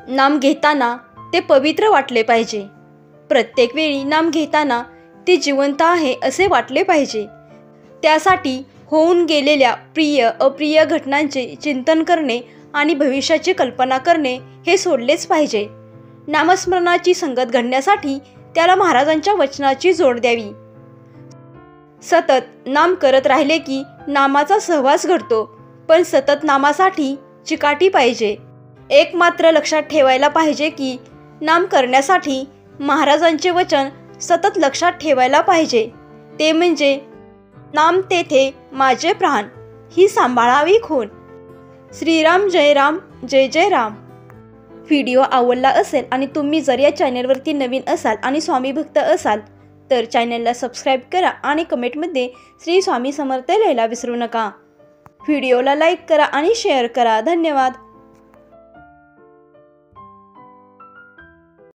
नाम घेताना ते पवित्र वाटले पाहिजे। प्रत्येक वेळी नाम घेताना ते जिवंत आहे असे वाटले पाहिजे। त्यासाठी होऊन गेलेल्या प्रिय अप्रिय घटनांचे चिंतन करणे आणि भविष्याची कल्पना करणे हे सोडलेच पाहिजे। नामस्मरणाची संगत घडण्यासाठी त्याला महाराजांच्या वचनाची जोड द्यावी। सतत नाम करत राहिले की नामाचा सहवास घडतो, पण सतत नामासाठी चिकाटी पाहिजे। एक मात्र लक्षात ठेवायला पाहिजे की नाम करण्यासाठी महाराजांचे वचन सतत लक्षात ठेवायला पाहिजे, ते म्हणजे नाम तेथे माझे प्राण ही सांभाळावी खूण। श्रीराम जय राम, जय जय राम। व्हिडिओ आवडला असेल आणि तुम्ही जर या चॅनलवरती नवीन असाल आणि स्वामी भक्त असाल तर चॅनलला सबस्क्राईब करा आणि कमेंटमध्ये श्री स्वामी समर्थ लिहायला विसरू नका। व्हिडिओला लाईक करा आणि शेअर करा। धन्यवाद।